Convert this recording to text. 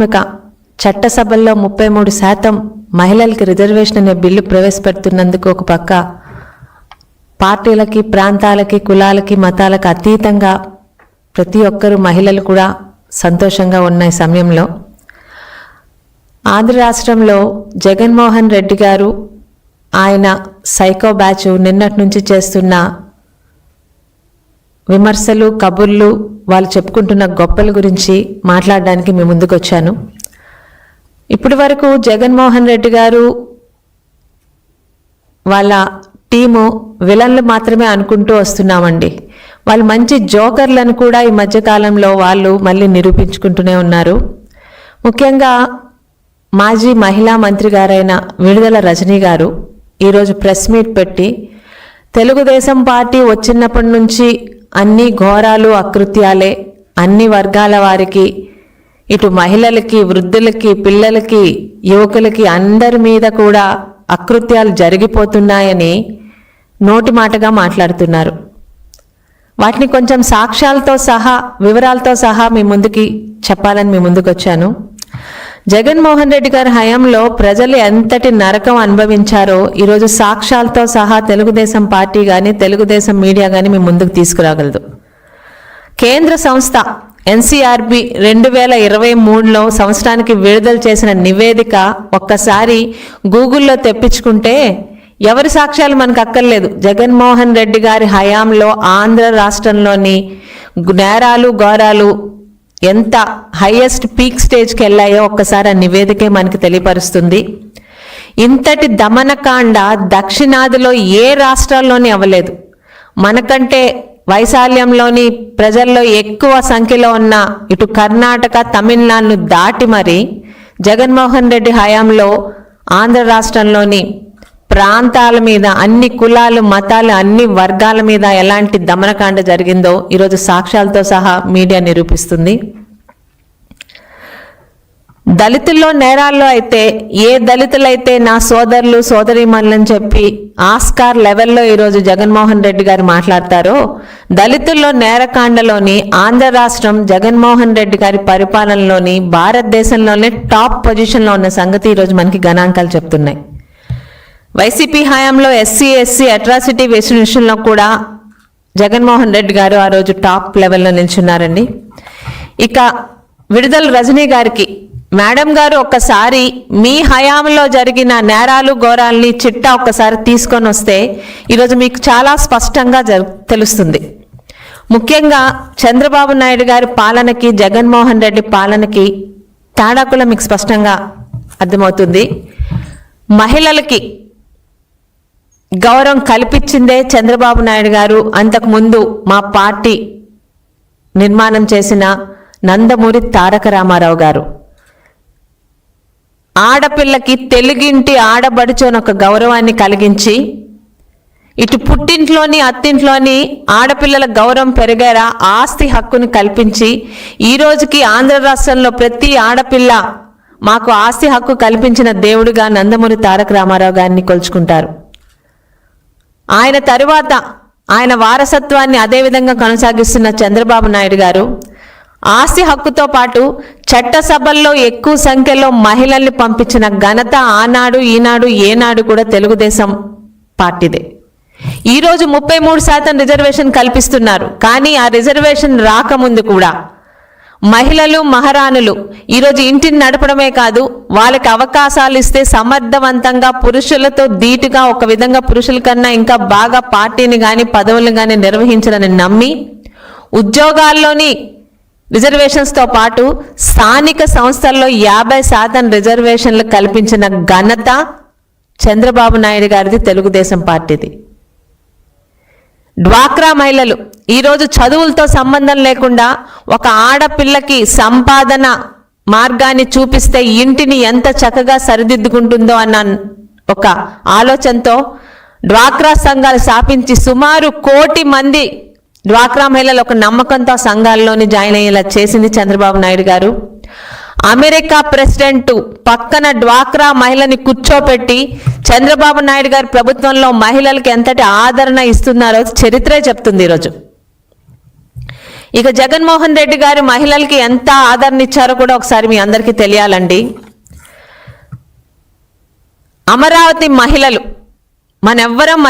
ప్రతిష్టాత్మక చట్టసభల్లో 33% మహిళలకి రిజర్వేషన్ అనే బిల్లు ప్రవేశపెడుతున్నందుకు ఒక పక్క పార్టీలకి, ప్రాంతాలకి, కులాలకి, మతాలకు అతీతంగా ప్రతి ఒక్కరూ మహిళలు కూడా సంతోషంగా ఉన్న సమయంలో ఆంధ్ర రాష్ట్రంలో జగన్మోహన్ రెడ్డి గారు ఆయన సైకో బ్యాచ్ నిన్నటి నుంచి చేస్తున్న విమర్శలు, కబుర్లు, వాళ్ళు చెప్పుకుంటున్న గొప్పల గురించి మాట్లాడడానికి మేము ముందుకు వచ్చాను. ఇప్పటి వరకు జగన్మోహన్ రెడ్డి గారు వాళ్ళ టీము విలన్లు మాత్రమే అనుకుంటూ వస్తున్నామండి. వాళ్ళు మంచి జోకర్లను కూడా ఈ మధ్యకాలంలో వాళ్ళు మళ్ళీ నిరూపించుకుంటూనే ఉన్నారు. ముఖ్యంగా మాజీ మహిళా మంత్రి గారైన విడుదల రజనీ గారు ఈరోజు ప్రెస్ మీట్ పెట్టి తెలుగుదేశం పార్టీ వచ్చినప్పటి నుంచి అన్ని ఘోరాలు, అకృత్యాలే, అన్ని వర్గాల వారికి, ఇటు మహిళలకి, వృద్ధులకి, పిల్లలకి, యువకులకి అందరి మీద కూడా అకృత్యాలు జరిగిపోతున్నాయని నోటి మాటగా మాట్లాడుతున్నారు. వాటిని కొంచెం సాక్ష్యాలతో సహా, వివరాలతో సహా మీ ముందుకి చెప్పాలని మీ ముందుకు వచ్చాను. జగన్మోహన్ రెడ్డి గారి హయాంలో ప్రజలు ఎంతటి నరకం అనుభవించారో ఈరోజు సాక్ష్యాలతో సహా తెలుగుదేశం పార్టీ కానీ, తెలుగుదేశం మీడియా కానీ మీ ముందుకు తీసుకురాగలదు. కేంద్ర సంస్థ ఎన్సీఆర్బీ 2023లో సంవత్సరానికి విడుదల చేసిన నివేదిక ఒక్కసారి గూగుల్లో తెప్పించుకుంటే ఎవరి సాక్ష్యాలు మనకు అక్కర్లేదు. జగన్మోహన్ రెడ్డి గారి హయాంలో ఆంధ్ర రాష్ట్రంలోని నేరాలు, ఘోరాలు ఎంత హైయెస్ట్ పీక్ స్టేజ్కి వెళ్ళాయో ఒక్కసారి ఆ నివేదికే మనకి తెలియపరుస్తుంది. ఇంతటి దమనకాండ దక్షిణాదిలో ఏ రాష్ట్రాల్లోని అవ్వలేదు. మనకంటే వైశాల్యంలోని ప్రజల్లో ఎక్కువ సంఖ్యలో ఉన్న ఇటు కర్ణాటక, తమిళనాడును దాటి మరి జగన్మోహన్ రెడ్డి హయాంలో ఆంధ్ర రాష్ట్రంలోని ప్రాంతాల మీద, అన్ని కులాలు, మతాలు, అన్ని వర్గాల మీద ఎలాంటి దమనకాండ జరిగిందో ఈరోజు సాక్ష్యాలతో సహా మీడియా నిరూపిస్తుంది. దళితుల్లో నేరాల్లో అయితే ఏ దళితులైతే నా సోదరులు, సోదరీమణులని చెప్పి ఆస్కార్ లెవెల్లో ఈరోజు జగన్మోహన్ రెడ్డి గారు మాట్లాడతారో, దళితుల్లో నేరకాండలోని ఆంధ్ర రాష్ట్రం జగన్మోహన్ రెడ్డి గారి పరిపాలనలోని భారతదేశంలోనే టాప్ పొజిషన్లో ఉన్న సంగతి ఈరోజు మనకి గణాంకాలు చెప్తున్నాయి. వైసీపీ హయాంలో ఎస్సీ, ఎస్సీ అట్రాసిటీ విషయంలో కూడా జగన్మోహన్ రెడ్డి గారు ఆ రోజు టాప్ లెవెల్లో నిల్చున్నారండి. ఇక విడుదల రజనీ గారికి, మేడం గారు ఒక్కసారి మీ హయాంలో జరిగిన నేరాలు, ఘోరాల్ని చిట్టా ఒక్కసారి తీసుకొని వస్తే ఈరోజు మీకు చాలా స్పష్టంగా తెలుస్తుంది. ముఖ్యంగా చంద్రబాబు నాయుడు గారి పాలనకి, జగన్మోహన్ రెడ్డి పాలనకి తేడా కూడా మీకు స్పష్టంగా అర్థమవుతుంది. మహిళలకి గౌరవం కల్పించిందే చంద్రబాబు నాయుడు గారు. అంతకుముందు మా పార్టీ నిర్మాణం చేసిన నందమూరి తారక రామారావు గారు ఆడపిల్లకి తెలుగింటి ఆడబడుచోని ఒక గౌరవాన్ని కలిగించి, ఇటు పుట్టింట్లోని, అత్తింట్లోని ఆడపిల్లల గౌరవం పెరిగేలా ఆస్తి హక్కుని కల్పించి, ఈ రోజుకి ఆంధ్ర రాష్ట్రంలో ప్రతి ఆడపిల్ల మాకు ఆస్తి హక్కు కల్పించిన దేవుడిగా నందమూరి తారక రామారావు గారిని కొలుచుకుంటారు. ఆయన తరువాత ఆయన వారసత్వాన్ని అదేవిధంగా కొనసాగిస్తున్న చంద్రబాబు నాయుడు గారు ఆస్తి హక్కుతో పాటు చట్టసభల్లో ఎక్కువ సంఖ్యలో మహిళల్ని పంపించిన ఘనత ఆనాడు, ఈనాడు, ఏనాడు కూడా తెలుగుదేశం పార్టీదే. ఈరోజు 33% రిజర్వేషన్ కల్పిస్తున్నారు. కానీ ఆ రిజర్వేషన్ రాకముందు కూడా మహిళలు, మహారాణులు ఈరోజు ఇంటిని నడపడమే కాదు, వాళ్ళకి అవకాశాలు ఇస్తే సమర్థవంతంగా పురుషులతో ధీటుగా, ఒక విధంగా పురుషుల కన్నా ఇంకా బాగా పార్టీని కానీ, పదవులను కానీ నిర్వహించాలని నమ్మి ఉద్యోగాల్లోని రిజర్వేషన్స్తో పాటు స్థానిక సంస్థల్లో 50% రిజర్వేషన్లు కల్పించిన ఘనత చంద్రబాబు నాయుడు గారిది, తెలుగుదేశం పార్టీది. డ్వాక్రా మహిళలు ఈరోజు చదువులతో సంబంధం లేకుండా ఒక ఆడపిల్లకి సంపాదన మార్గాన్ని చూపిస్తే ఇంటిని ఎంత చక్కగా సరిదిద్దుకుంటుందో అన్న ఒక ఆలోచనతో డ్వాక్రా సంఘాలు స్థాపించి సుమారు 1 కోటి మంది డ్వాక్రా మహిళలు ఒక నమ్మకంతో సంఘాల్లోని జాయిన్ అయ్యేలా చేసింది చంద్రబాబు నాయుడు గారు. అమెరికా ప్రెసిడెంట్ పక్కన డ్వాక్రా మహిళని కూర్చోపెట్టి చంద్రబాబు నాయుడు గారి ప్రభుత్వంలో మహిళలకు ఎంతటి ఆదరణ ఇస్తున్నారో చరిత్రే చెప్తుంది. ఈరోజు ఇక జగన్మోహన్ రెడ్డి గారు మహిళలకి ఎంత ఆదరణ ఇచ్చారో కూడా ఒకసారి మీ అందరికీ తెలియాలండి. అమరావతి మహిళలు మనెవ్వరం